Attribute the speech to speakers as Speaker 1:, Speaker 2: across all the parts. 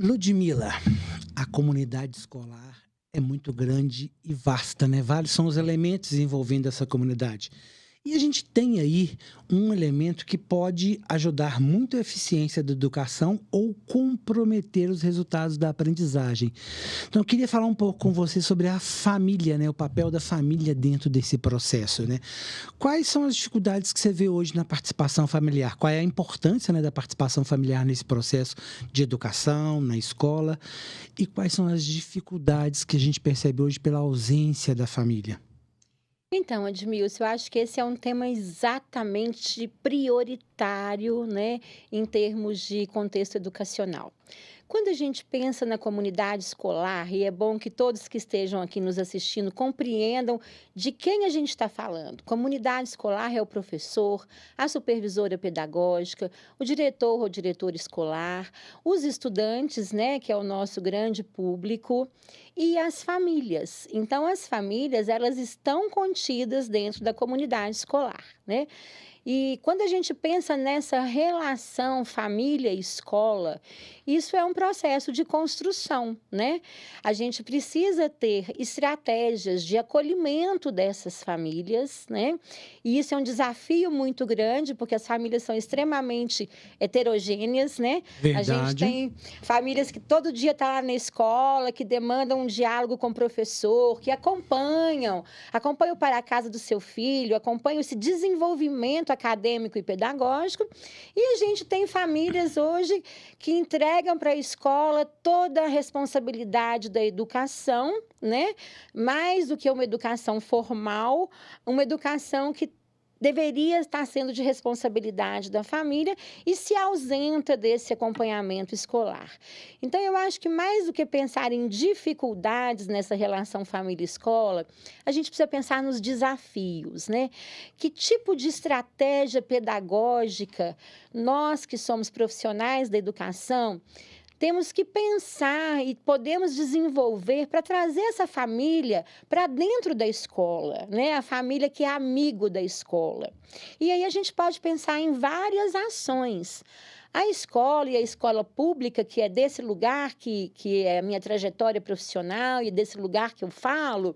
Speaker 1: Ludmila, a comunidade escolar é muito grande e vasta, né? Vários são os elementos envolvendo essa comunidade. E a gente tem aí um elemento que pode ajudar muito a eficiência da educação ou comprometer os resultados da aprendizagem. Então, eu queria falar um pouco com você sobre a família, né? O papel da família dentro desse processo, né? Quais são as dificuldades que você vê hoje na participação familiar? Qual é a importância, né, da participação familiar nesse processo de educação, na escola? E quais são as dificuldades que a gente percebe hoje pela ausência da família?
Speaker 2: Então, Edmilson, eu acho que esse é um tema exatamente prioritário, né, em termos de contexto educacional. Quando a gente pensa na comunidade escolar, e é bom que todos que estejam aqui nos assistindo compreendam de quem a gente está falando. Comunidade escolar é o professor, a supervisora pedagógica, o diretor ou diretora escolar, os estudantes, né, que é o nosso grande público, e as famílias. Então, as famílias, elas estão contidas dentro da comunidade escolar, né? E quando a gente pensa nessa relação família-escola, isso é um processo de construção, né? A gente precisa ter estratégias de acolhimento dessas famílias, né? E isso é um desafio muito grande, porque as famílias são extremamente heterogêneas, né? A gente
Speaker 1: Verdade.
Speaker 2: tem famílias que todo dia estão lá na escola, que demandam um diálogo com o professor, que acompanham para a casa do seu filho, acompanham esse desenvolvimento acadêmico e pedagógico. E a gente tem famílias hoje que entregam para a escola toda a responsabilidade da educação, né? Mais do que uma educação formal, uma educação que deveria estar sendo de responsabilidade da família e se ausenta desse acompanhamento escolar. Então, eu acho que mais do que pensar em dificuldades nessa relação família-escola, a gente precisa pensar nos desafios, né? Que tipo de estratégia pedagógica nós que somos profissionais da educação temos que pensar e podemos desenvolver para trazer essa família para dentro da escola, né? A família que é amigo da escola. E aí a gente pode pensar em várias ações. A escola e a escola pública, que é desse lugar que é a minha trajetória profissional e desse lugar que eu falo,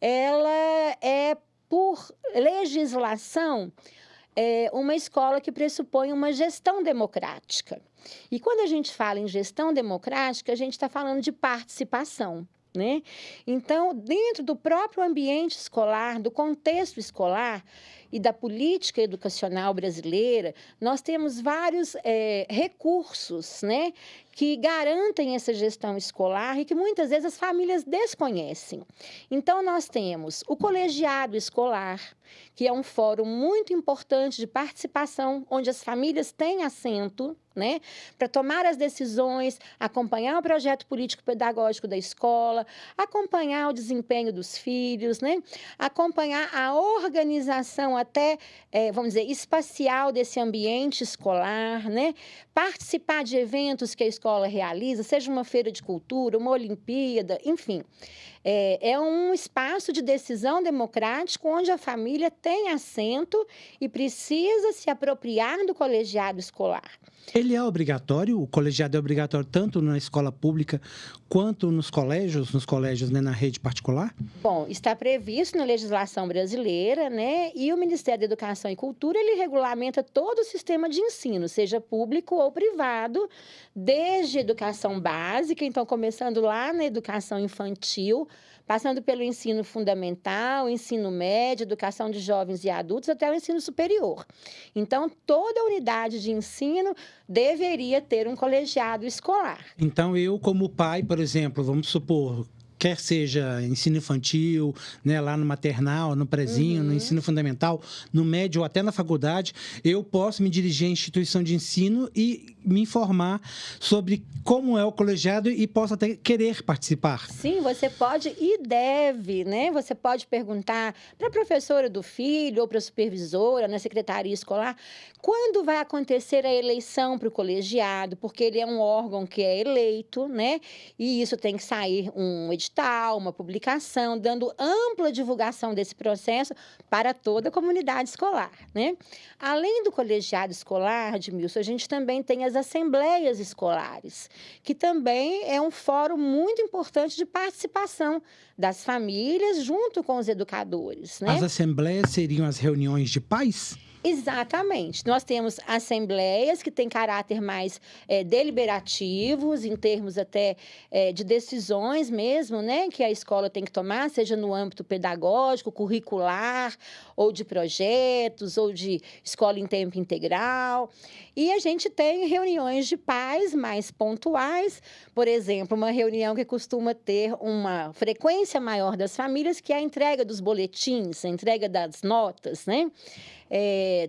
Speaker 2: ela é, por legislação, uma escola que pressupõe uma gestão democrática. E quando a gente fala em gestão democrática, a gente está falando de participação, né? Então, dentro do próprio ambiente escolar, do contexto escolar e da política educacional brasileira, nós temos vários recursos, né, que garantem essa gestão escolar e que muitas vezes as famílias desconhecem. Então, nós temos o colegiado escolar, que é um fórum muito importante de participação, onde as famílias têm assento, né, para tomar as decisões, acompanhar o projeto político-pedagógico da escola, acompanhar o desempenho dos filhos, né, acompanhar a organização até, vamos dizer, espacial desse ambiente escolar, né, participar de eventos que a escola realiza, seja uma feira de cultura, uma Olimpíada, enfim. É um espaço de decisão democrático onde a família tem assento e precisa se apropriar do colegiado escolar.
Speaker 1: Ele é obrigatório, o colegiado é obrigatório tanto na escola pública quanto nos colégios, né, na rede particular?
Speaker 2: Bom, está previsto na legislação brasileira, né? E o Ministério da Educação e Cultura, ele regulamenta todo o sistema de ensino, seja público ou privado, desde a educação básica, então começando lá na educação infantil, passando pelo ensino fundamental, ensino médio, educação de jovens e adultos, até o ensino superior. Então, toda unidade de ensino deveria ter um colegiado escolar.
Speaker 1: Então, eu, como pai, por exemplo, vamos supor, quer seja ensino infantil, né, lá no maternal, no prezinho, no
Speaker 2: Uhum.
Speaker 1: ensino fundamental, no médio ou até na faculdade, eu posso me dirigir à instituição de ensino e me informar sobre como é o colegiado e posso até querer participar.
Speaker 2: Sim, você pode e deve, né? Você pode perguntar para a professora do filho ou para a supervisora na secretaria escolar quando vai acontecer a eleição para o colegiado, porque ele é um órgão que é eleito, né? E isso tem que sair um edital, uma publicação, dando ampla divulgação desse processo para toda a comunidade escolar, né? Além do colegiado escolar, Edmilson, a gente também tem as das assembleias escolares, que também é um fórum muito importante de participação das famílias junto com os educadores, né?
Speaker 1: As assembleias seriam as reuniões de pais?
Speaker 2: Exatamente. Nós temos assembleias que têm caráter mais deliberativos, em termos até de decisões mesmo, né, que a escola tem que tomar, seja no âmbito pedagógico, curricular, ou de projetos, ou de escola em tempo integral. E a gente tem reuniões de pais mais pontuais, por exemplo, uma reunião que costuma ter uma frequência maior das famílias, que é a entrega dos boletins, a entrega das notas, né?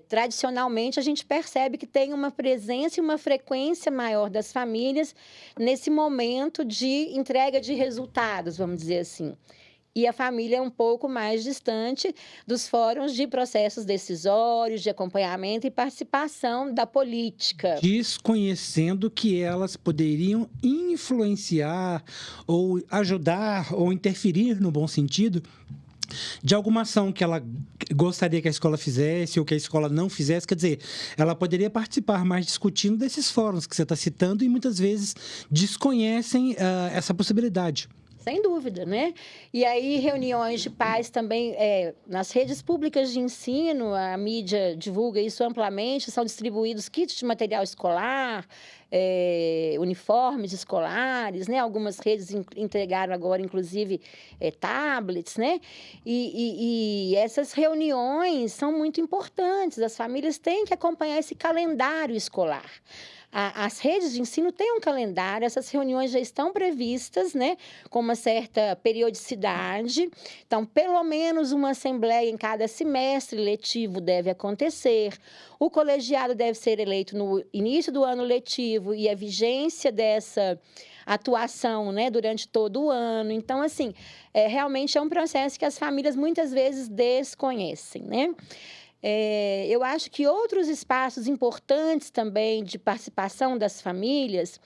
Speaker 2: Tradicionalmente, a gente percebe que tem uma presença e uma frequência maior das famílias nesse momento de entrega de resultados, vamos dizer assim. E a família é um pouco mais distante dos fóruns de processos decisórios, de acompanhamento e participação da política.
Speaker 1: Desconhecendo que elas poderiam influenciar ou ajudar ou interferir, no bom sentido, de alguma ação que ela gostaria que a escola fizesse ou que a escola não fizesse. Quer dizer, ela poderia participar mais discutindo desses fóruns que você está citando e muitas vezes desconhecem essa possibilidade.
Speaker 2: Sem dúvida, né? E aí, reuniões de pais também, nas redes públicas de ensino, a mídia divulga isso amplamente, são distribuídos kits de material escolar, uniformes escolares, né? Algumas redes entregaram agora, inclusive, tablets, né? E essas reuniões são muito importantes, as famílias têm que acompanhar esse calendário escolar. As redes de ensino têm um calendário, essas reuniões já estão previstas, né, com uma certa periodicidade. Então, pelo menos uma assembleia em cada semestre letivo deve acontecer. O colegiado deve ser eleito no início do ano letivo e a vigência dessa atuação, né, durante todo o ano. Então, assim, realmente é um processo que as famílias muitas vezes desconhecem, né? Eu acho que outros espaços importantes também de participação das famílias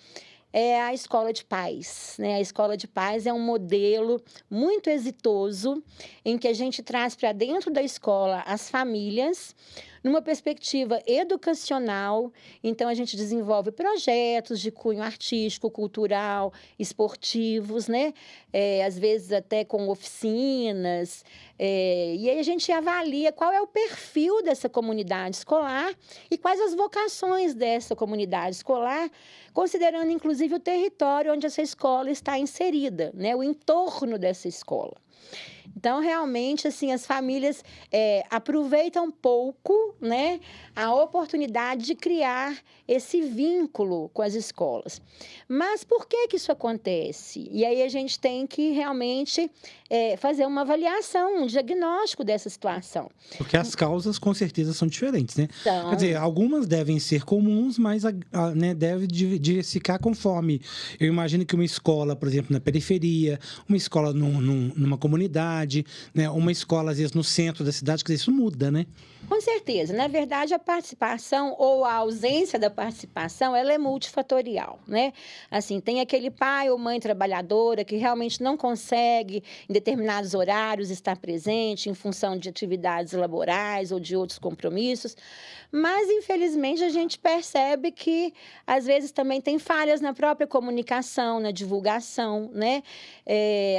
Speaker 2: é a escola de paz, né? A escola de paz é um modelo muito exitoso em que a gente traz para dentro da escola as famílias numa perspectiva educacional. Então, a gente desenvolve projetos de cunho artístico, cultural, esportivos, né? Às vezes até com oficinas. E aí a gente avalia qual é o perfil dessa comunidade escolar e quais as vocações dessa comunidade escolar, considerando, inclusive, o território onde essa escola está inserida, né? O entorno dessa escola. Então, realmente, assim, as famílias aproveitam pouco, né, a oportunidade de criar esse vínculo com as escolas. Mas por que isso acontece? E aí a gente tem que realmente fazer uma avaliação, um diagnóstico dessa situação.
Speaker 1: Porque as causas, com certeza, são diferentes, né?
Speaker 2: Então,
Speaker 1: quer dizer, algumas devem ser comuns, mas né, deve diversificar conforme. Eu imagino que uma escola, por exemplo, na periferia, uma escola numa comunidade, né, uma escola, às vezes, no centro da cidade, quer dizer, isso muda, né?
Speaker 2: Com certeza. Na verdade, a participação ou a ausência da participação, ela é multifatorial, né? Assim, tem aquele pai ou mãe trabalhadora que realmente não consegue, em determinados horários, estar presente em função de atividades laborais ou de outros compromissos. Mas, infelizmente, a gente percebe que, às vezes, também tem falhas na própria comunicação, na divulgação, né?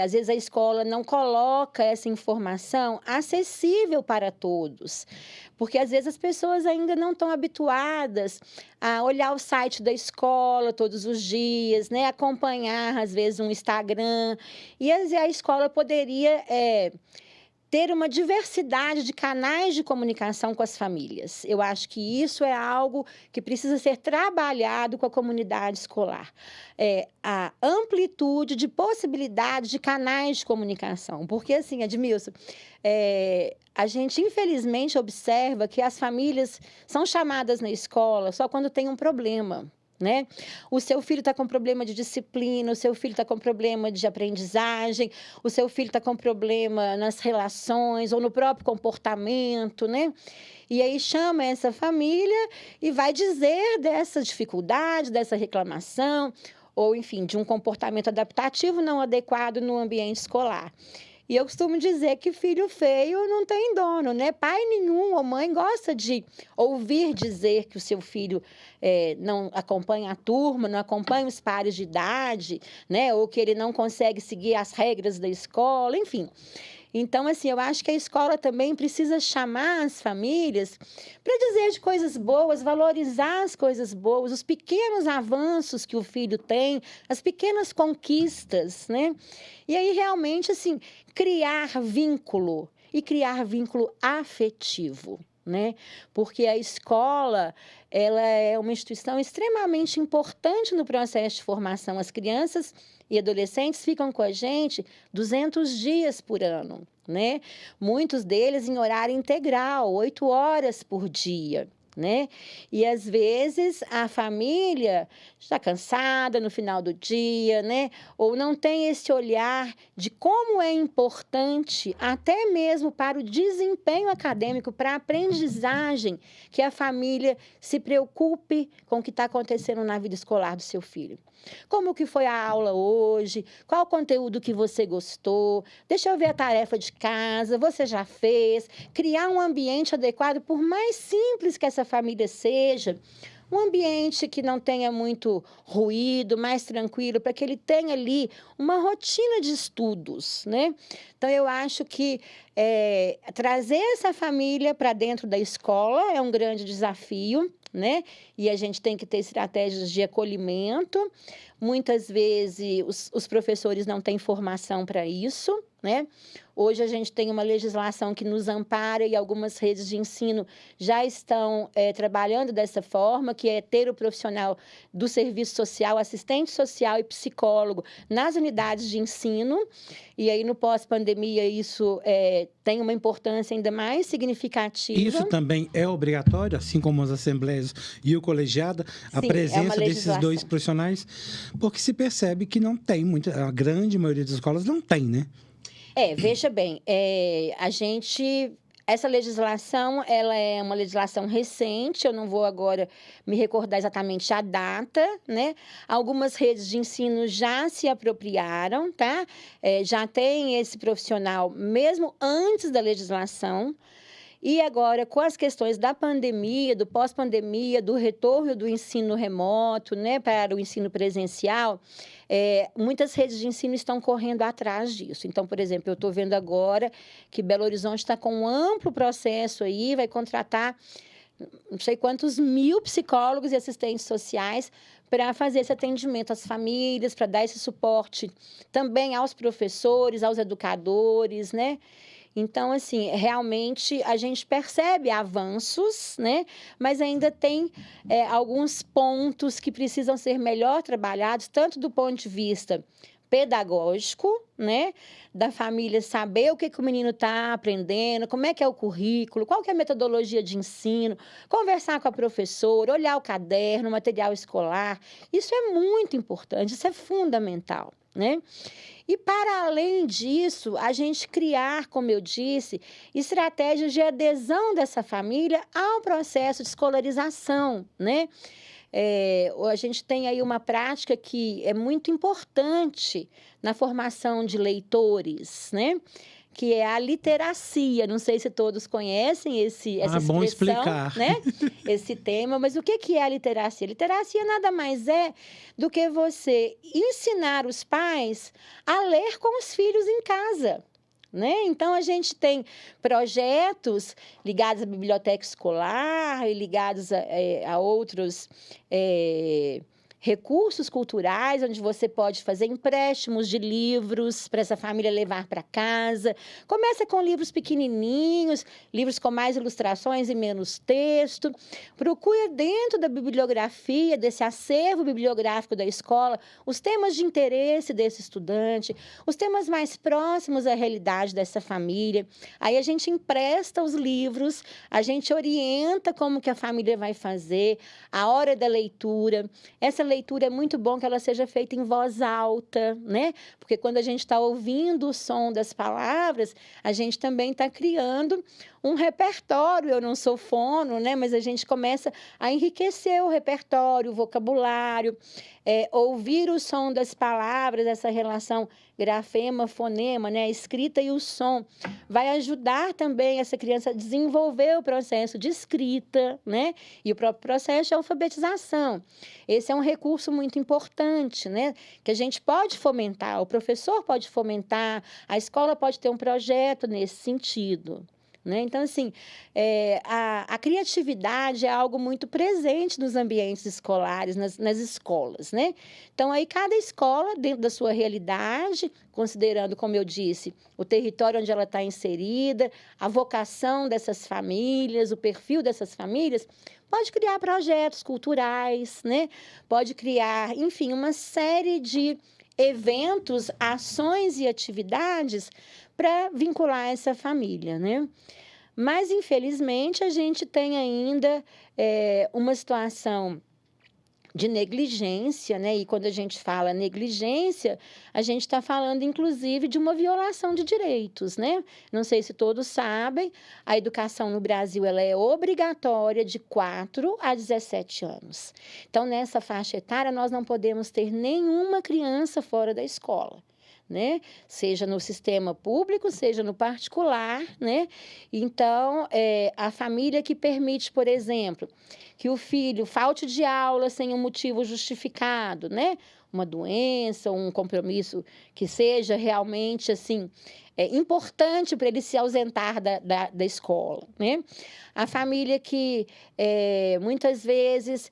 Speaker 2: Às vezes, a escola não coloca essa informação acessível para todos. Porque, às vezes, as pessoas ainda não estão habituadas a olhar o site da escola todos os dias, né? Acompanhar, às vezes, um Instagram. E a escola poderia ter uma diversidade de canais de comunicação com as famílias. Eu acho que isso é algo que precisa ser trabalhado com a comunidade escolar. A amplitude de possibilidades de canais de comunicação. Porque, assim, Edmilson, a gente, infelizmente, observa que as famílias são chamadas na escola só quando tem um problema, né? O seu filho está com problema de disciplina, o seu filho está com problema de aprendizagem, o seu filho está com problema nas relações ou no próprio comportamento, né? E aí chama essa família e vai dizer dessa dificuldade, dessa reclamação, ou, enfim, de um comportamento adaptativo não adequado no ambiente escolar. E eu costumo dizer que filho feio não tem dono, né? Pai nenhum ou mãe gosta de ouvir dizer que o seu filho não acompanha a turma, não acompanha os pares de idade, né? Ou que ele não consegue seguir as regras da escola, enfim. Então, assim, eu acho que a escola também precisa chamar as famílias para dizer de coisas boas, valorizar as coisas boas, os pequenos avanços que o filho tem, as pequenas conquistas, né? E aí, realmente, assim, criar vínculo e criar vínculo afetivo, né? Porque a escola, ela é uma instituição extremamente importante no processo de formação. As crianças e adolescentes ficam com a gente 200 dias por ano, né? Muitos deles em horário integral, 8 horas por dia, né? E às vezes a família está cansada no final do dia, né? Ou não tem esse olhar de como é importante, até mesmo para o desempenho acadêmico, para a aprendizagem, que a família se preocupe com o que está acontecendo na vida escolar do seu filho. Como que foi a aula hoje? Qual o conteúdo que você gostou? Deixa eu ver a tarefa de casa, você já fez? Criar um ambiente adequado, por mais simples que essa família seja, um ambiente que não tenha muito ruído, mais tranquilo, para que ele tenha ali uma rotina de estudos, né? Então, eu acho que trazer essa família para dentro da escola é um grande desafio, né? E a gente tem que ter estratégias de acolhimento. Muitas vezes os professores não têm formação para isso, né? Hoje a gente tem uma legislação que nos ampara e algumas redes de ensino já estão trabalhando dessa forma, que é ter o profissional do serviço social, assistente social e psicólogo nas unidades de ensino. E aí, no pós-pandemia, isso tem uma importância ainda mais significativa.
Speaker 1: Isso também é obrigatório, assim como as assembleias e o colegiado, a presença desses dois profissionais? Porque se percebe que não tem muita, a grande maioria das escolas não tem, né?
Speaker 2: Veja bem, essa legislação, ela é uma legislação recente, eu não vou agora me recordar exatamente a data, né? Algumas redes de ensino já se apropriaram, tá? Já tem esse profissional mesmo antes da legislação. E agora, com as questões da pandemia, do pós-pandemia, do retorno do ensino remoto, né, para o ensino presencial, muitas redes de ensino estão correndo atrás disso. Então, por exemplo, eu estou vendo agora que Belo Horizonte está com um amplo processo aí, vai contratar não sei quantos mil psicólogos e assistentes sociais para fazer esse atendimento às famílias, para dar esse suporte também aos professores, aos educadores, né? Então, assim, realmente a gente percebe avanços, né? Mas ainda tem alguns pontos que precisam ser melhor trabalhados, tanto do ponto de vista pedagógico, né? Da família saber o que o menino está aprendendo, como é que é o currículo, qual que é a metodologia de ensino, conversar com a professora, olhar o caderno, o material escolar. Isso é muito importante, isso é fundamental, né? E, para além disso, a gente criar, como eu disse, estratégias de adesão dessa família ao processo de escolarização, né? A gente tem aí uma prática que é muito importante na formação de leitores, né? Que é a literacia. Não sei se todos conhecem essa expressão,
Speaker 1: bom explicar,
Speaker 2: né? Esse tema, mas o que é a literacia? Literacia nada mais é do que você ensinar os pais a ler com os filhos em casa, né? Então, a gente tem projetos ligados à biblioteca escolar e ligados a outros recursos culturais, onde você pode fazer empréstimos de livros para essa família levar para casa. Começa com livros pequenininhos, livros com mais ilustrações e menos texto. Procura dentro da bibliografia, desse acervo bibliográfico da escola, os temas de interesse desse estudante, os temas mais próximos à realidade dessa família. Aí a gente empresta os livros, a gente orienta como que a família vai fazer, a hora da leitura. Essa leitura é muito bom que ela seja feita em voz alta, né? Porque quando a gente está ouvindo o som das palavras, a gente também está criando um repertório. Eu não sou fono, né? Mas a gente começa a enriquecer o repertório, o vocabulário, ouvir o som das palavras, essa relação grafema, fonema, né? A escrita e o som. Vai ajudar também essa criança a desenvolver o processo de escrita, né? E o próprio processo de alfabetização. Esse é um recurso muito importante, né? Que a gente pode fomentar, o professor pode fomentar, a escola pode ter um projeto nesse sentido. Né? Então, assim, a criatividade é algo muito presente nos ambientes escolares, nas escolas, né? Então, aí cada escola, dentro da sua realidade, considerando, como eu disse, o território onde ela está inserida, a vocação dessas famílias, o perfil dessas famílias, pode criar projetos culturais, né? Pode criar, enfim, uma série de eventos, ações e atividades para vincular essa família, né? Mas, infelizmente, a gente tem ainda uma situação de negligência, né? E quando a gente fala negligência, a gente está falando, inclusive, de uma violação de direitos, né? Não sei se todos sabem, a educação no Brasil ela é obrigatória de 4 a 17 anos. Então, nessa faixa etária, nós não podemos ter nenhuma criança fora da escola. Né? Seja no sistema público, seja no particular, né? Então, a família que permite, por exemplo, que o filho falte de aula sem um motivo justificado, né? Uma doença, um compromisso que seja realmente, assim, importante para ele se ausentar da escola, né? A família que, muitas vezes,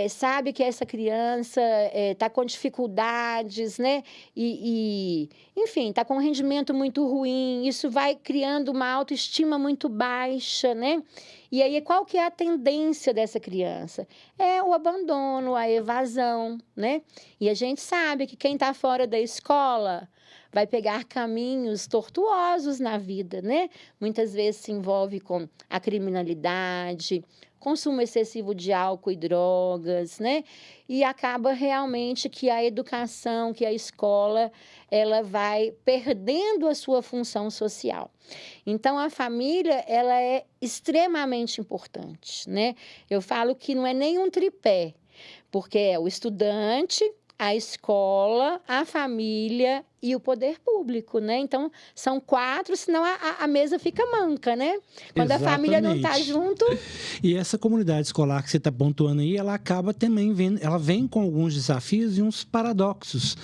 Speaker 2: sabe que essa criança está com dificuldades, né? Enfim, está com um rendimento muito ruim, isso vai criando uma autoestima muito baixa, né? E aí, qual que é a tendência dessa criança? É o abandono, a evasão, né? E a gente sabe que quem está fora da escola vai pegar caminhos tortuosos na vida, né? Muitas vezes se envolve com a criminalidade, consumo excessivo de álcool e drogas, né? E acaba realmente que a educação, que a escola, ela vai perdendo a sua função social. Então, a família, ela é extremamente importante, né? Eu falo que não é nem um tripé, porque é o estudante, a escola, a família e o poder público, né? Então, são 4, senão a mesa fica manca, né? Quando
Speaker 1: Exatamente.
Speaker 2: A família não está junto...
Speaker 1: E essa comunidade escolar que você está pontuando aí, ela acaba também ela vem com alguns desafios e uns paradoxos,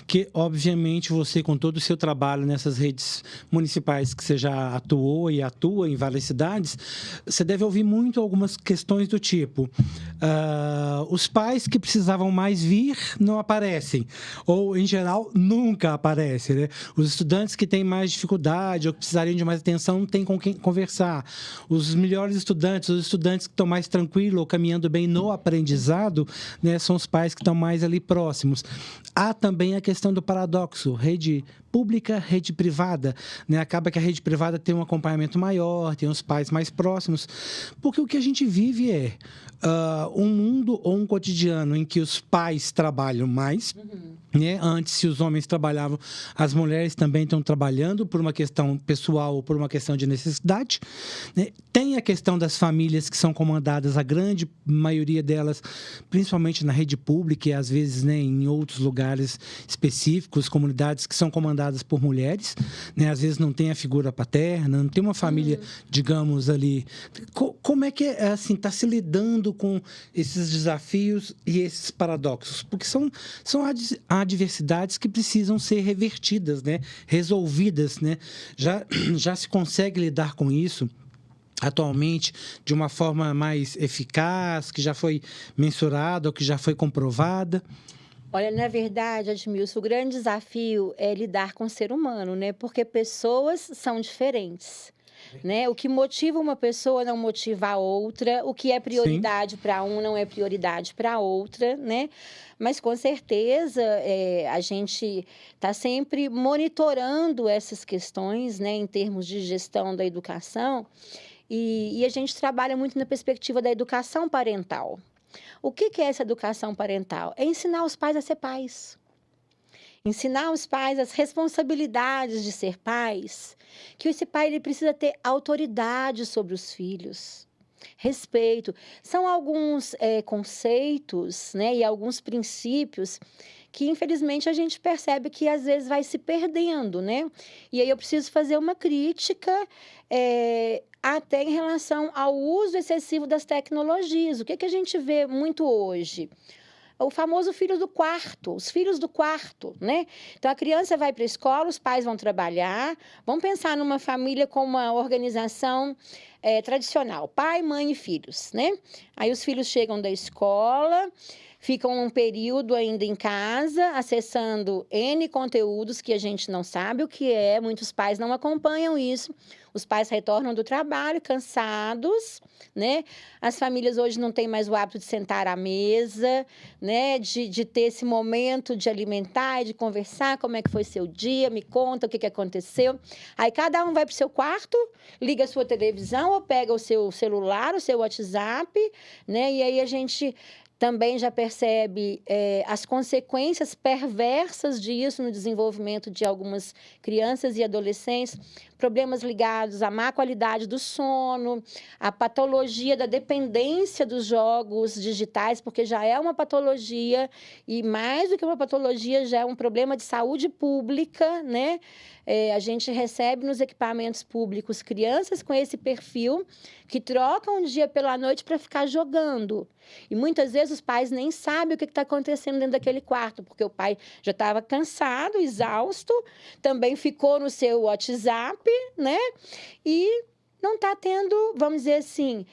Speaker 1: que, obviamente, você, com todo o seu trabalho nessas redes municipais que você já atuou e atua em várias cidades, você deve ouvir muito algumas questões do tipo, os pais que precisavam mais vir não aparecem, ou, em geral, nunca aparecem. Né? Os estudantes que têm mais dificuldade ou que precisariam de mais atenção não têm com quem conversar. Os melhores estudantes, os estudantes que estão mais tranquilos ou caminhando bem no aprendizado, né, são os pais que estão mais ali próximos. Há também a questão do paradoxo, rede pública, rede privada, né? Acaba que a rede privada tem um acompanhamento maior, tem os pais mais próximos, porque o que a gente vive é um mundo ou um cotidiano em que os pais trabalham mais, né? Antes, se os homens trabalhavam, as mulheres também estão trabalhando por uma questão pessoal ou por uma questão de necessidade, né? Tem a questão das famílias que são comandadas, a grande maioria delas, principalmente na rede pública e às vezes, né, em outros lugares específicos, comunidades que são comandadas por mulheres, né? Às vezes não tem a figura paterna, não tem uma família, digamos, ali. Como é que assim, está se lidando com esses desafios e esses paradoxos? Porque são adversidades que precisam ser revertidas, né? Resolvidas, né? Já se consegue lidar com isso atualmente de uma forma mais eficaz, que já foi mensurada ou que já foi comprovada?
Speaker 2: Olha, na verdade, Admilson, o grande desafio é lidar com o ser humano, né? Porque pessoas são diferentes. Né? O que motiva uma pessoa não motiva a outra, o que é prioridade para um não é prioridade para outra, né? Mas com certeza a gente está sempre monitorando essas questões, né, em termos de gestão da educação, e a gente trabalha muito na perspectiva da educação parental. O que é essa educação parental? É ensinar os pais a ser pais. Ensinar os pais as responsabilidades de ser pais, que esse pai ele precisa ter autoridade sobre os filhos. Respeito. São alguns conceitos, né, e alguns princípios que, infelizmente, a gente percebe que às vezes vai se perdendo, né? E aí eu preciso fazer uma crítica até em relação ao uso excessivo das tecnologias. O que a gente vê muito hoje? O famoso filho do quarto, os filhos do quarto, né? Então, a criança vai para a escola, os pais vão trabalhar. Vamos pensar numa família com uma organização tradicional, pai, mãe e filhos, né? Aí os filhos chegam da escola, ficam um período ainda em casa, acessando N conteúdos que a gente não sabe o que é, muitos pais não acompanham isso. Os pais retornam do trabalho cansados, né? As famílias hoje não têm mais o hábito de sentar à mesa, né? De ter esse momento de alimentar e de conversar, como é que foi seu dia, me conta o que aconteceu. Aí cada um vai para o seu quarto, liga a sua televisão ou pega o seu celular, o seu WhatsApp, né? E aí a gente também já percebe as consequências perversas disso no desenvolvimento de algumas crianças e adolescentes, problemas ligados à má qualidade do sono, à patologia da dependência dos jogos digitais, porque já é uma patologia, e mais do que uma patologia, já é um problema de saúde pública, né? A gente recebe nos equipamentos públicos crianças com esse perfil que trocam o dia pela noite para ficar jogando. E muitas vezes os pais nem sabem o que está acontecendo dentro daquele quarto, porque o pai já estava cansado, exausto, também ficou no seu WhatsApp, né? E não está tendo, vamos dizer assim,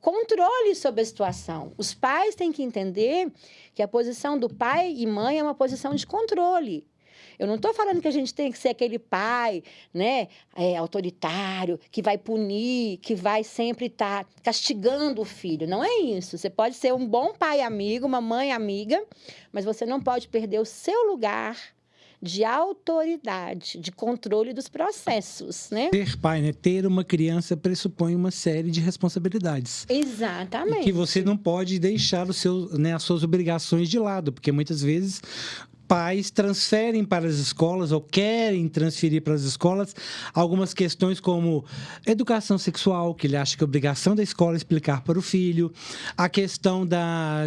Speaker 2: controle sobre a situação. Os pais têm que entender que a posição do pai e mãe é uma posição de controle. Eu não estou falando que a gente tem que ser aquele pai, né, autoritário, que vai punir, que vai sempre estar castigando o filho. Não é isso. Você pode ser um bom pai amigo, uma mãe amiga, mas você não pode perder o seu lugar de autoridade, de controle dos processos, né?
Speaker 1: Ser pai, né? Ter uma criança pressupõe uma série de responsabilidades.
Speaker 2: Exatamente.
Speaker 1: E que você não pode deixar as suas obrigações de lado, porque muitas vezes pais transferem para as escolas ou querem transferir para as escolas algumas questões como educação sexual, que ele acha que é obrigação da escola explicar para o filho, a questão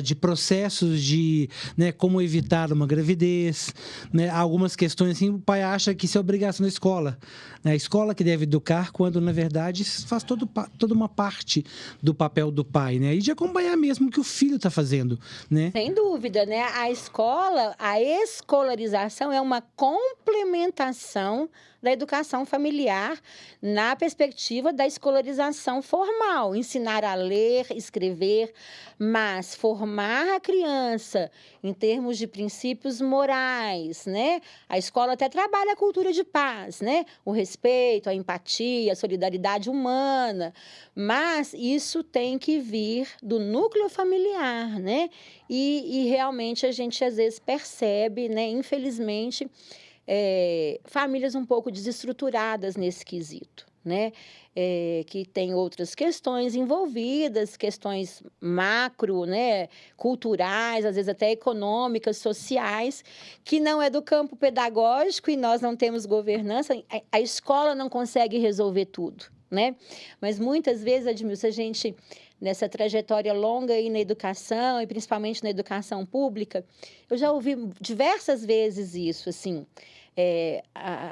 Speaker 1: de processos de, né, como evitar uma gravidez, né, algumas questões assim, o pai acha que isso é obrigação da escola, né, a escola que deve educar, quando na verdade faz toda uma parte do papel do pai, né, e de acompanhar mesmo o que o filho está fazendo, né?
Speaker 2: Sem dúvida, né? A escolarização é uma complementação da educação familiar na perspectiva da escolarização formal, ensinar a ler, escrever, mas formar a criança em termos de princípios morais, né? A escola até trabalha a cultura de paz, né? O respeito, a empatia, a solidariedade humana, mas isso tem que vir do núcleo familiar, né? E realmente a gente às vezes percebe, né? Infelizmente, famílias um pouco desestruturadas nesse quesito, né? Que tem outras questões envolvidas, questões macro, né? Culturais, às vezes até econômicas, sociais, que não é do campo pedagógico e nós não temos governança. A escola não consegue resolver tudo, né? Mas muitas vezes, Admilson, a gente, nessa trajetória longa aí na educação, e principalmente na educação pública, eu já ouvi diversas vezes isso, assim,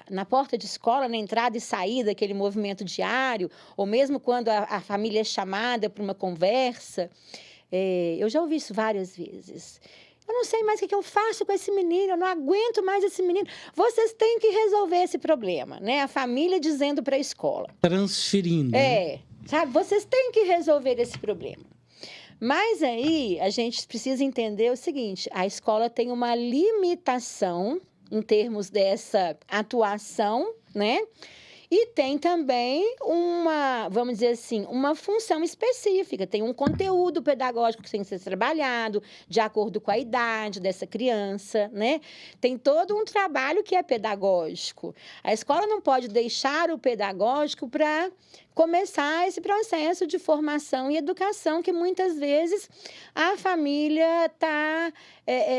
Speaker 2: na porta de escola, na entrada e saída, aquele movimento diário, ou mesmo quando a família é chamada para uma conversa, eu já ouvi isso várias vezes. Eu não sei mais o que eu faço com esse menino, eu não aguento mais esse menino. Vocês têm que resolver esse problema, né? A família dizendo para a escola.
Speaker 1: Transferindo.
Speaker 2: Sabe? Vocês têm que resolver esse problema. Mas aí a gente precisa entender o seguinte: a escola tem uma limitação em termos dessa atuação, né? E tem também vamos dizer assim, uma função específica, tem um conteúdo pedagógico que tem que ser trabalhado de acordo com a idade dessa criança, né? Tem todo um trabalho que é pedagógico. A escola não pode deixar o pedagógico para começar esse processo de formação e educação que muitas vezes a família está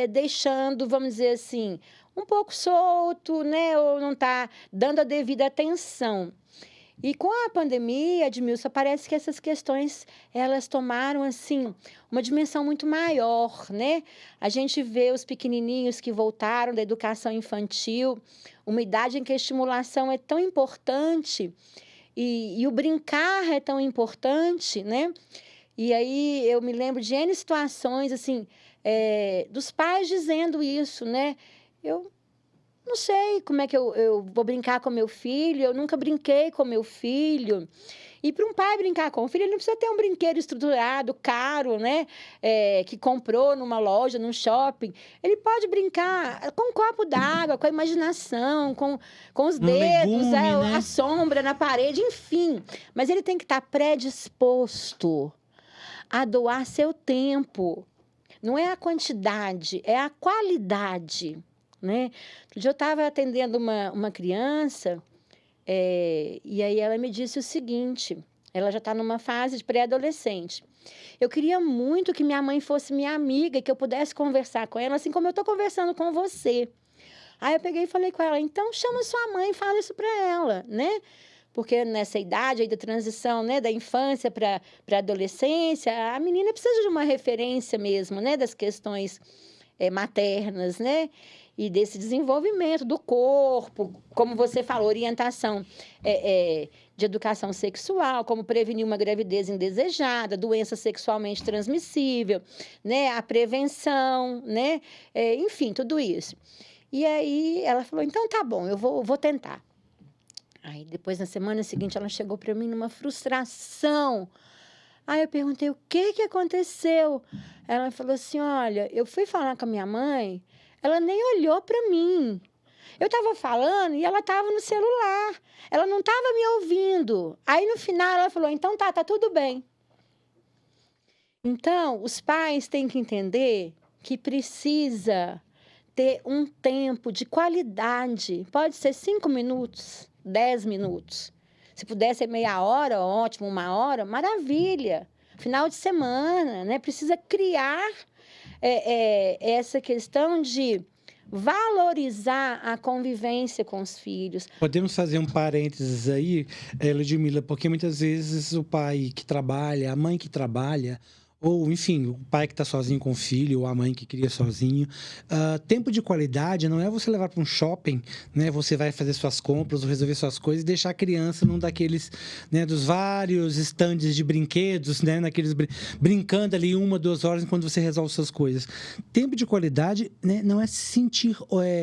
Speaker 2: deixando, vamos dizer assim, um pouco solto, né? Ou não está dando a devida atenção. E com a pandemia, Edmilson, parece que essas questões, elas tomaram, assim, uma dimensão muito maior, né? A gente vê os pequenininhos que voltaram da educação infantil, uma idade em que a estimulação é tão importante e o brincar é tão importante, né? E aí eu me lembro de N situações, assim, dos pais dizendo isso, né? Eu não sei como é que eu vou brincar com meu filho, eu nunca brinquei com meu filho. E para um pai brincar com o filho, ele não precisa ter um brinquedo estruturado, caro, né? Que comprou numa loja, num shopping. Ele pode brincar com um copo d'água, com a imaginação, com os dedos,
Speaker 1: legume, né?
Speaker 2: a sombra na parede, enfim. Mas ele tem que estar predisposto a doar seu tempo. Não é a quantidade, é a qualidade, né? Outro dia eu estava atendendo uma criança, e aí ela me disse o seguinte, ela já está numa fase de pré-adolescente. Eu queria muito que minha mãe fosse minha amiga, que eu pudesse conversar com ela, assim como eu estou conversando com você. Aí eu peguei e falei com ela, então chama sua mãe e fala isso para ela, né? Porque nessa idade aí da transição, né, da infância para a adolescência, a menina precisa de uma referência mesmo, né, das questões maternas, né? E desse desenvolvimento do corpo, como você falou, orientação de educação sexual, como prevenir uma gravidez indesejada, doença sexualmente transmissível, né? A prevenção, né? Enfim, tudo isso. E aí ela falou, então tá bom, eu vou tentar. Aí depois, na semana seguinte, ela chegou para mim numa frustração. Aí eu perguntei, o que aconteceu? Ela falou assim, olha, eu fui falar com a minha mãe, ela nem olhou para mim. Eu estava falando e ela estava no celular. Ela não estava me ouvindo. Aí, no final, ela falou, então tá tudo bem. Então, os pais têm que entender que precisa ter um tempo de qualidade. Pode ser 5 minutos, 10 minutos. Se puder ser meia hora, ótimo, 1 hora, maravilha. Final de semana, né? Precisa criar essa questão de valorizar a convivência com os filhos.
Speaker 1: Podemos fazer um parênteses aí, Ludmila, porque muitas vezes o pai que trabalha, a mãe que trabalha, ou, enfim, o pai que está sozinho com o filho, ou a mãe que cria sozinho. Tempo de qualidade não é você levar para um shopping, né? Você vai fazer suas compras, ou resolver suas coisas e deixar a criança num daqueles, né, dos vários estandes de brinquedos, né? Naqueles brincando ali 1, 2 horas enquanto você resolve suas coisas. Tempo de qualidade, né, não é se sentir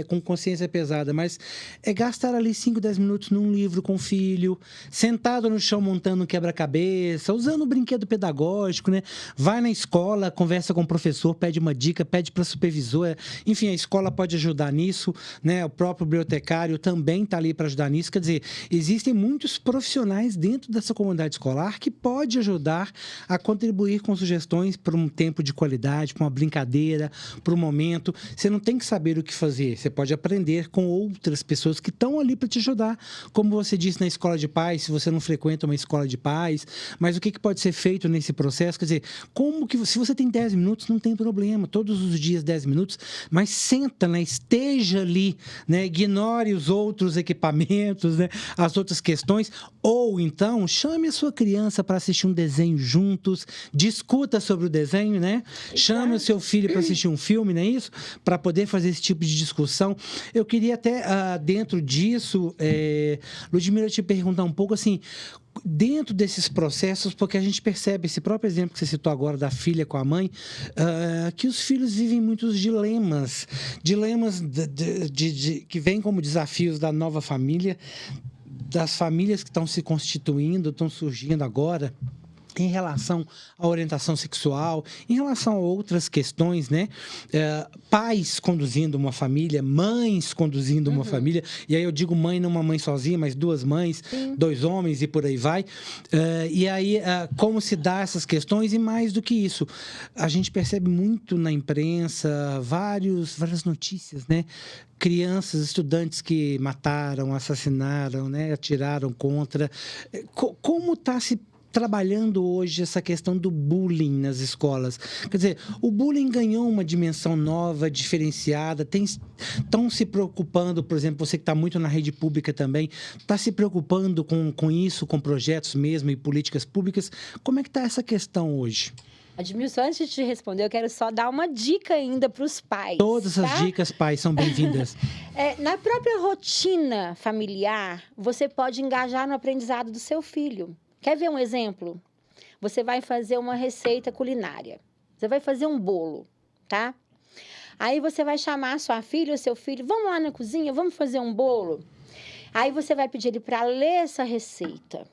Speaker 1: com consciência pesada, mas é gastar ali 5, 10 minutos num livro com o filho, sentado no chão montando um quebra-cabeça, usando um brinquedo pedagógico, né? Vai na escola, conversa com o professor, pede uma dica, pede para a supervisora. Enfim, a escola pode ajudar nisso, né? O próprio bibliotecário também está ali para ajudar nisso. Quer dizer, existem muitos profissionais dentro dessa comunidade escolar que pode ajudar a contribuir com sugestões para um tempo de qualidade, para uma brincadeira, para um momento. Você não tem que saber o que fazer. Você pode aprender com outras pessoas que estão ali para te ajudar. Como você disse na escola de pais, se você não frequenta uma escola de pais, mas o que pode ser feito nesse processo? Quer dizer, como que, se você tem 10 minutos, não tem problema, todos os dias 10 minutos, mas senta, né? Esteja ali, né? Ignore os outros equipamentos, né? As outras questões, ou então chame a sua criança para assistir um desenho juntos, discuta sobre o desenho, né? Chame o seu filho para assistir um filme, não é isso? Para poder fazer esse tipo de discussão. Eu queria até, dentro disso, Ludmila, te perguntar um pouco assim, dentro desses processos, porque a gente percebe, esse próprio exemplo que você citou agora da filha com a mãe, que os filhos vivem muitos dilemas que vêm como desafios da nova família, das famílias que estão se constituindo, estão surgindo agora, em relação à orientação sexual, em relação a outras questões, né? Pais conduzindo uma família, mães conduzindo uma família, e aí eu digo mãe, não uma mãe sozinha, mas 2 mães, sim, 2 homens e por aí vai. E aí, como se dá essas questões, e mais do que isso, a gente percebe muito na imprensa várias notícias, né? Crianças, estudantes que mataram, assassinaram, né? Atiraram contra. Como está se trabalhando hoje essa questão do bullying nas escolas? Quer dizer, o bullying ganhou uma dimensão nova, diferenciada, estão se preocupando, por exemplo, você que está muito na rede pública também, está se preocupando com isso, com projetos mesmo e políticas públicas. Como é que está essa questão hoje?
Speaker 2: Admilson, antes de te responder, eu quero só dar uma dica ainda para os pais.
Speaker 1: Todas as dicas, pais, são bem-vindas.
Speaker 2: Na própria rotina familiar, você pode engajar no aprendizado do seu filho. Quer ver um exemplo? Você vai fazer uma receita culinária. Você vai fazer um bolo, tá? Aí você vai chamar sua filha ou seu filho, vamos lá na cozinha, vamos fazer um bolo? Aí você vai pedir ele para ler essa receita.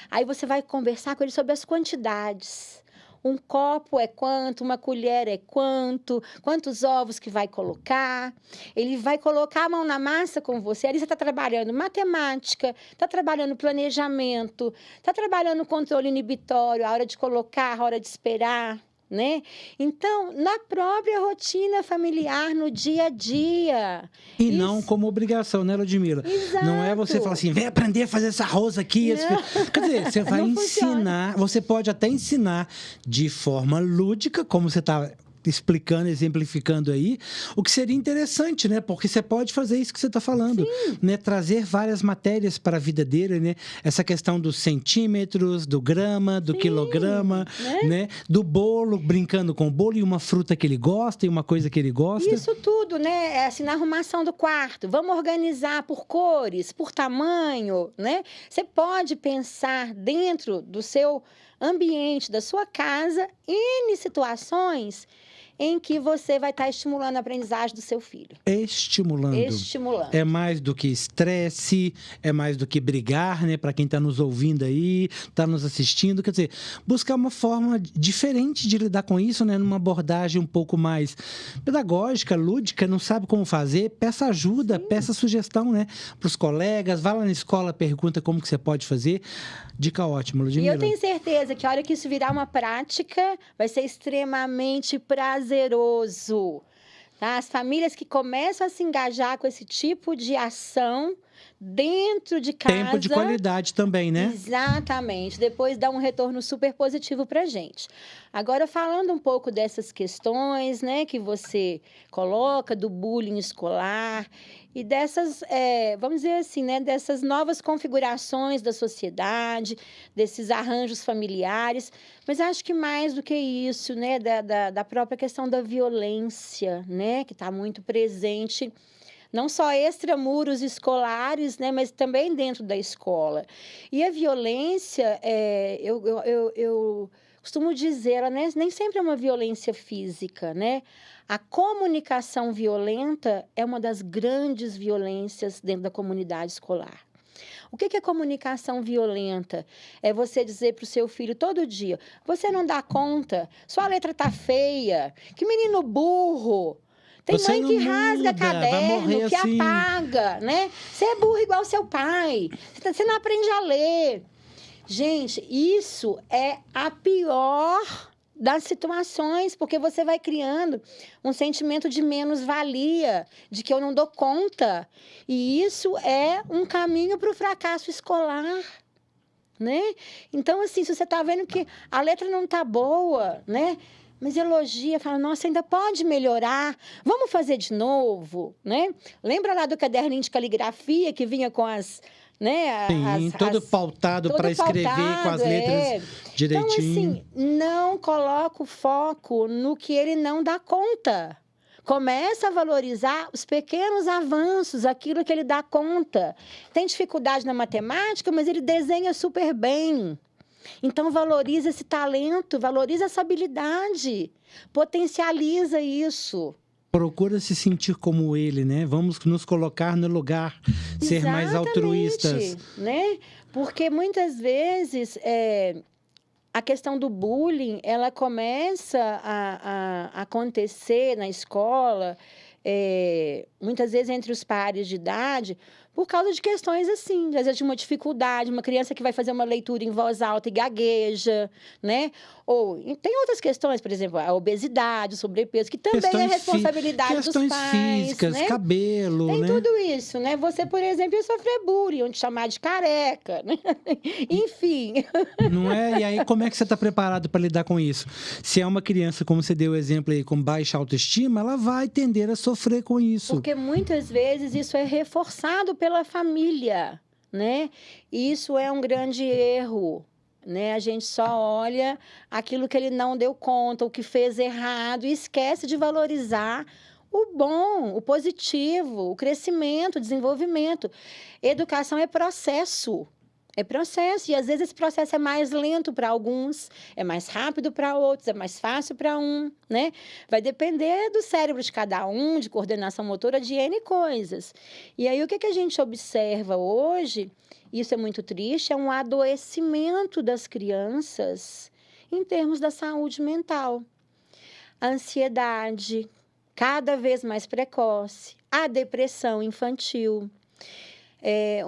Speaker 2: Aí você vai conversar com ele sobre as quantidades. Um copo é quanto, uma colher é quanto, quantos ovos que vai colocar. Ele vai colocar a mão na massa com você. Ali você está trabalhando matemática, está trabalhando planejamento, está trabalhando controle inibitório, a hora de colocar, a hora de esperar, né? Então, na própria rotina familiar, no dia a dia.
Speaker 1: E não como obrigação, né, Ludmila?
Speaker 2: Exato.
Speaker 1: Não é você falar assim, vem aprender a fazer esse arroz aqui. Quer dizer, você vai ensinar, você pode até ensinar de forma lúdica, como você está explicando, exemplificando aí, o que seria interessante, né? Porque você pode fazer isso que você está falando, né? Trazer várias matérias para a vida dele, né? Essa questão dos centímetros, do grama, do quilograma, né? Do bolo, brincando com o bolo e uma fruta que ele gosta e uma coisa que ele gosta.
Speaker 2: Isso tudo, né? Assim, na arrumação do quarto, vamos organizar por cores, por tamanho, né? Você pode pensar dentro do seu ambiente, da sua casa, N situações em que você vai estar estimulando a aprendizagem do seu filho.
Speaker 1: Estimulando. É mais do que estresse, é mais do que brigar, né? Para quem está nos ouvindo aí, está nos assistindo. Quer dizer, buscar uma forma diferente de lidar com isso, né? Numa abordagem um pouco mais pedagógica, lúdica, não sabe como fazer, peça ajuda, peça sugestão, né? Para os colegas, vá lá na escola, pergunta como que você pode fazer. Dica ótima, Ludmila.
Speaker 2: E eu tenho certeza que a hora que isso virar uma prática, vai ser extremamente prazeroso. Tá? As famílias que começam a se engajar com esse tipo de ação dentro de casa...
Speaker 1: Tempo de qualidade também, né?
Speaker 2: Exatamente. Depois dá um retorno super positivo para a gente. Agora, falando um pouco dessas questões, né, que você coloca, do bullying escolar e dessas, vamos dizer assim, né, dessas novas configurações da sociedade, desses arranjos familiares, mas acho que mais do que isso, né, da própria questão da violência, né, que está muito presente, não só extramuros escolares, né, mas também dentro da escola. E a violência, eu costumo dizer, ela nem sempre é uma violência física, né? A comunicação violenta é uma das grandes violências dentro da comunidade escolar. O que é comunicação violenta? É você dizer para o seu filho todo dia, você não dá conta, sua letra tá feia, que menino burro. Tem
Speaker 1: você
Speaker 2: mãe que rasga caderno, que
Speaker 1: assim.
Speaker 2: apaga, né? Você é burro igual seu pai, você não aprende a ler. Gente, isso é a pior das situações, porque você vai criando um sentimento de menos-valia, de que eu não dou conta. E isso é um caminho para o fracasso escolar, né? Então, assim, se você está vendo que a letra não está boa, né? Mas elogia, fala, nossa, ainda pode melhorar, vamos fazer de novo, né? Lembra lá do caderninho de caligrafia que vinha com as... né?
Speaker 1: Sim, todo pautado para escrever com as letras direitinho.
Speaker 2: Então, assim, não coloca o foco no que ele não dá conta. Começa a valorizar os pequenos avanços, aquilo que ele dá conta. Tem dificuldade na matemática, mas ele desenha super bem. Então, valoriza esse talento, valoriza essa habilidade, potencializa isso.
Speaker 1: Procura se sentir como ele, né? Vamos nos colocar no lugar, ser mais altruístas.
Speaker 2: Né? Porque muitas vezes a questão do bullying, ela começa a acontecer na escola, muitas vezes entre os pares de idade, por causa de questões assim, às vezes de uma dificuldade, uma criança que vai fazer uma leitura em voz alta e gagueja, né? E tem outras questões, por exemplo, a obesidade, o sobrepeso, que também é responsabilidade dos pais,
Speaker 1: físicas,
Speaker 2: né?
Speaker 1: cabelo,
Speaker 2: tem
Speaker 1: né?
Speaker 2: tudo isso, né? Você, por exemplo, ia sofrer bullying, onde chamar de careca, né? Enfim.
Speaker 1: Não é? E aí, como é que você está preparado para lidar com isso? Se é uma criança, como você deu o exemplo aí, com baixa autoestima, ela vai tender a sofrer com isso.
Speaker 2: Porque muitas vezes isso é reforçado pela família, né? E isso é um grande erro, né? A gente só olha aquilo que ele não deu conta, o que fez errado, e esquece de valorizar o bom, o positivo, o crescimento, o desenvolvimento. Educação é processo. É processo, e às vezes esse processo é mais lento para alguns, é mais rápido para outros, é mais fácil para um, né? Vai depender do cérebro de cada um, de coordenação motora, de N coisas. E aí, o que a gente observa hoje, isso é muito triste, é um adoecimento das crianças em termos da saúde mental. A ansiedade, cada vez mais precoce, a depressão infantil.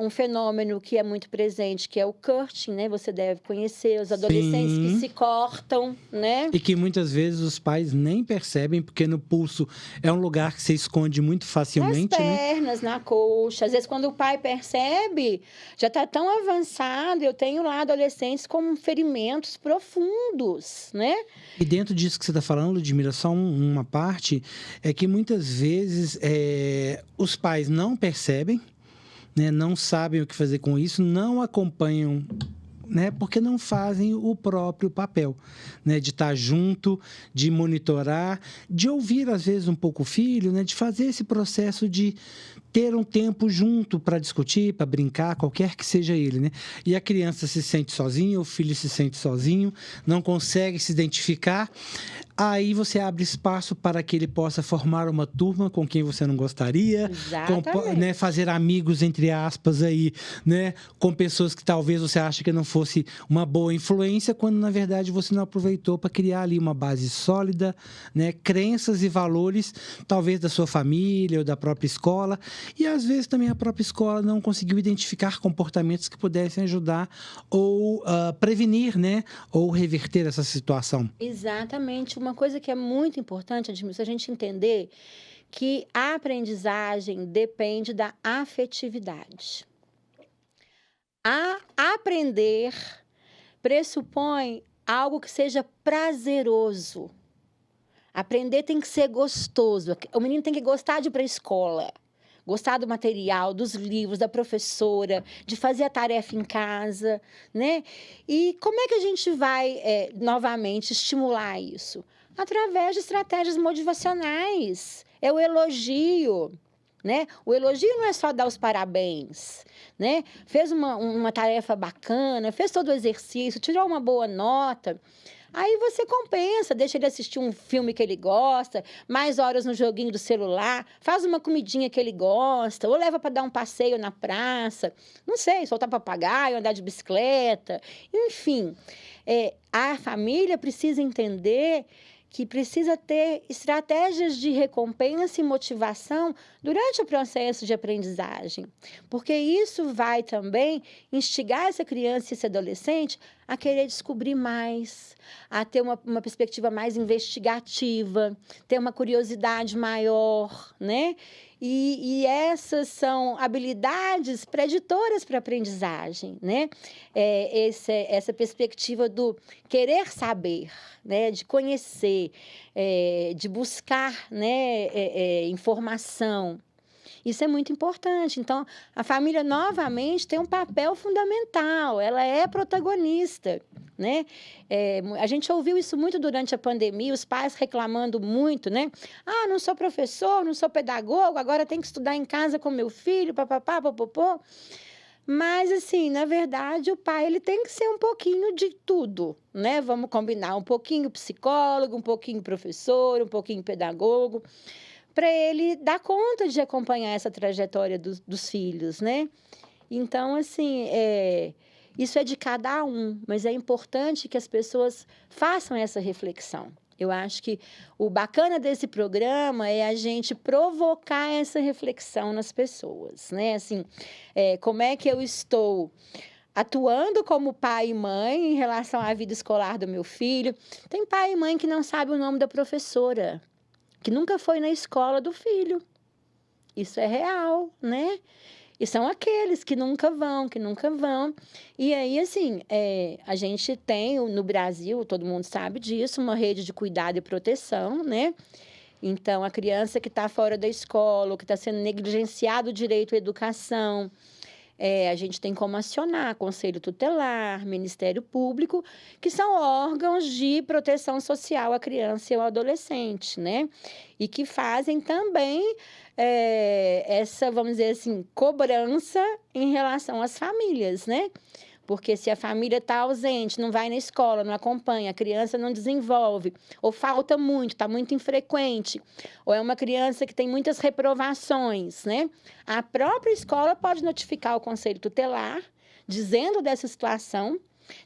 Speaker 2: Um fenômeno que é muito presente, que é o courting, né? Você deve conhecer os adolescentes que se cortam, né?
Speaker 1: E que muitas vezes os pais nem percebem, porque no pulso é um lugar que se esconde muito facilmente,
Speaker 2: nas pernas, né? Na coxa. Às vezes, quando o pai percebe, já está tão avançado. Eu tenho lá adolescentes com ferimentos profundos, né?
Speaker 1: E dentro disso que você está falando, Ludmila, só uma parte, é que muitas vezes os pais não percebem, né, não sabem o que fazer com isso, não acompanham, né, porque não fazem o próprio papel, né, de estar junto, de monitorar, de ouvir às vezes um pouco o filho, né, de fazer esse processo de ter um tempo junto para discutir, para brincar, qualquer que seja ele, né? E a criança se sente sozinha, o filho se sente sozinho, não consegue se identificar. Aí você abre espaço para que ele possa formar uma turma com quem você não gostaria, né, fazer amigos, entre aspas, aí, né, com pessoas que talvez você ache que não fosse uma boa influência, quando na verdade você não aproveitou para criar ali uma base sólida, né, crenças e valores, talvez da sua família ou da própria escola. E às vezes também a própria escola não conseguiu identificar comportamentos que pudessem ajudar ou prevenir, né, ou reverter essa situação.
Speaker 2: Exatamente. Uma coisa que é muito importante, Admilson, a gente entender que a aprendizagem depende da afetividade. Aprender pressupõe algo que seja prazeroso. Aprender tem que ser gostoso. O menino tem que gostar de ir para a escola. Gostar do material, dos livros, da professora, de fazer a tarefa em casa, né? E como é que a gente vai, novamente, estimular isso? Através de estratégias motivacionais. É o elogio, né? O elogio não é só dar os parabéns, né? Fez uma tarefa bacana, fez todo o exercício, tirou uma boa nota. Aí você compensa, deixa ele assistir um filme que ele gosta, mais horas no joguinho do celular, faz uma comidinha que ele gosta, ou leva para dar um passeio na praça, não sei, soltar papagaio, andar de bicicleta, enfim. A família precisa entender que precisa ter estratégias de recompensa e motivação durante o processo de aprendizagem, porque isso vai também instigar essa criança e esse adolescente a querer descobrir mais, a ter uma perspectiva mais investigativa, ter uma curiosidade maior, né? E essas são habilidades preditoras para a aprendizagem, né? Essa perspectiva do querer saber, né? De conhecer, de buscar, né? Informação. Isso é muito importante. Então, a família, novamente, tem um papel fundamental. Ela é protagonista, né? A gente ouviu isso muito durante a pandemia, os pais reclamando muito, né? Ah, não sou professor, não sou pedagogo, agora tenho que estudar em casa com meu filho, papapá, popopô. Mas, assim, na verdade, o pai ele tem que ser um pouquinho de tudo, né? Vamos combinar, um pouquinho psicólogo, um pouquinho professor, um pouquinho pedagogo, para ele dar conta de acompanhar essa trajetória dos filhos, né? Então, assim, isso é de cada um, mas é importante que as pessoas façam essa reflexão. Eu acho que o bacana desse programa é a gente provocar essa reflexão nas pessoas, né? Assim, como é que eu estou atuando como pai e mãe em relação à vida escolar do meu filho? Tem pai e mãe que não sabe o nome da professora, que nunca foi na escola do filho. Isso é real, né? E são aqueles que nunca vão, que nunca vão. E aí, assim, a gente tem no Brasil, todo mundo sabe disso, uma rede de cuidado e proteção, né? Então, a criança que está fora da escola, ou que está sendo negligenciado o direito à educação, a gente tem como acionar Conselho Tutelar, Ministério Público, que são órgãos de proteção social à criança e ao adolescente, né? E que fazem também essa, vamos dizer assim, cobrança em relação às famílias, né? Porque se a família está ausente, não vai na escola, não acompanha, a criança não desenvolve, ou falta muito, está muito infrequente, ou é uma criança que tem muitas reprovações, né? A própria escola pode notificar o Conselho Tutelar, dizendo dessa situação,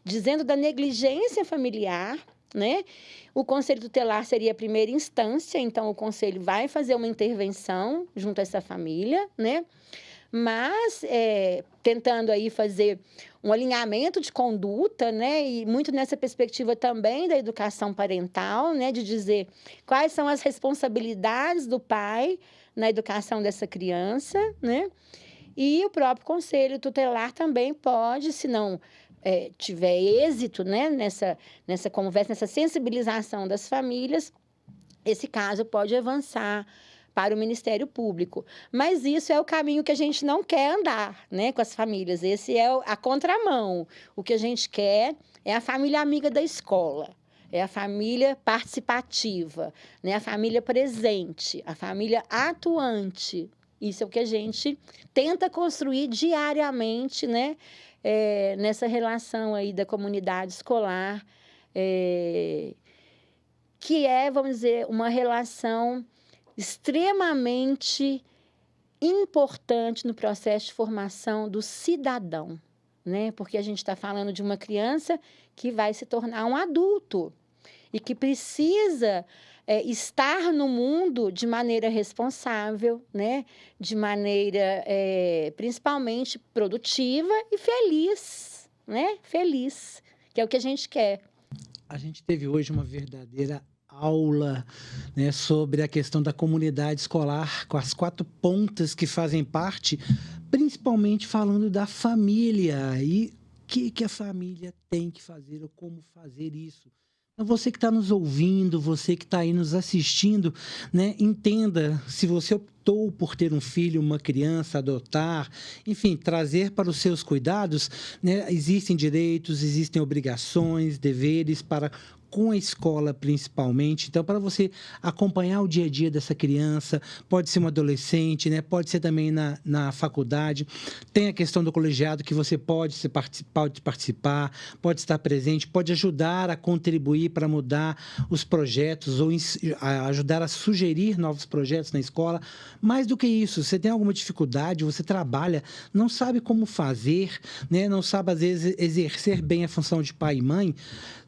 Speaker 2: dizendo da negligência familiar, né? O Conselho Tutelar seria a primeira instância, então o Conselho vai fazer uma intervenção junto a essa família, né? Mas tentando aí fazer um alinhamento de conduta, né? E muito nessa perspectiva também da educação parental, né? De dizer quais são as responsabilidades do pai na educação dessa criança, né? E o próprio Conselho Tutelar também pode, se não tiver êxito, né? Nessa conversa, nessa sensibilização das famílias, esse caso pode avançar para o Ministério Público. Mas isso é o caminho que a gente não quer andar, né, com as famílias. Esse é a contramão. O que a gente quer é a família amiga da escola, é a família participativa, né, a família presente, a família atuante. Isso é o que a gente tenta construir diariamente, né, nessa relação aí da comunidade escolar, que é, vamos dizer, uma relação extremamente importante no processo de formação do cidadão, né? Porque a gente está falando de uma criança que vai se tornar um adulto e que precisa estar no mundo de maneira responsável, né? De maneira principalmente produtiva e feliz, né? Feliz, que é o que a gente quer.
Speaker 1: A gente teve hoje uma verdadeira aula, né, sobre a questão da comunidade escolar, com as 4 pontas que fazem parte, principalmente falando da família e o que a família tem que fazer ou como fazer isso. Então, você que está nos ouvindo, você que está aí nos assistindo, né, entenda, se você optou por ter um filho, uma criança, adotar, enfim, trazer para os seus cuidados, né, existem direitos, existem obrigações, deveres para com a escola principalmente. Então, para você acompanhar o dia a dia dessa criança, pode ser um adolescente, né? Pode ser também na faculdade. Tem a questão do colegiado, que você pode participar, pode estar presente, pode ajudar a contribuir para mudar os projetos ou ajudar a sugerir novos projetos na escola. Mais do que isso, você tem alguma dificuldade, você trabalha, não sabe como fazer, né? Não sabe, às vezes, exercer bem a função de pai e mãe,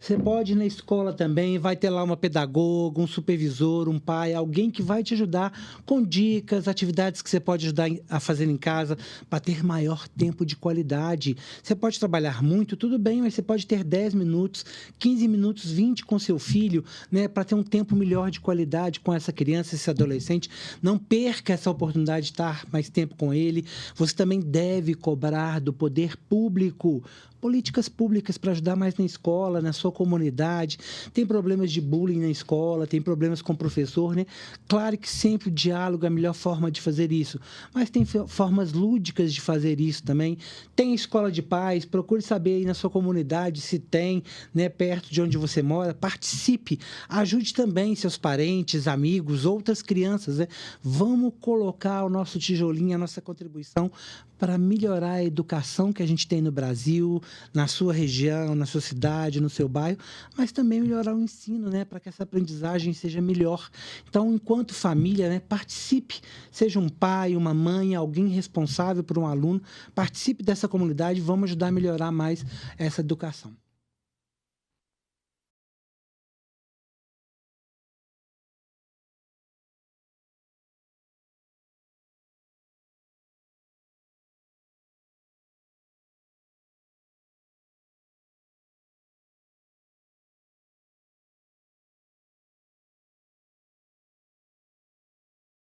Speaker 1: você pode ir na escola também, vai ter lá uma pedagoga, um supervisor, um pai, alguém que vai te ajudar com dicas, atividades que você pode ajudar a fazer em casa para ter maior tempo de qualidade. Você pode trabalhar muito, tudo bem, mas você pode ter 10 minutos, 15 minutos, 20 com seu filho, né, para ter um tempo melhor de qualidade com essa criança, esse adolescente. Não perca essa oportunidade de estar mais tempo com ele. Você também deve cobrar do poder público políticas públicas para ajudar mais na escola, na sua comunidade. Tem problemas de bullying na escola, tem problemas com o professor, né? Claro que sempre o diálogo é a melhor forma de fazer isso, mas tem formas lúdicas de fazer isso também. Tem escola de paz, procure saber aí na sua comunidade se tem, né, perto de onde você mora. Participe, ajude também seus parentes, amigos, outras crianças, né? Vamos colocar o nosso tijolinho, a nossa contribuição para melhorar a educação que a gente tem no Brasil, na sua região, na sua cidade, no seu bairro, mas também melhorar o ensino, né, para que essa aprendizagem seja melhor. Então, enquanto família, né, participe, seja um pai, uma mãe, alguém responsável por um aluno, participe dessa comunidade, vamos ajudar a melhorar mais essa educação.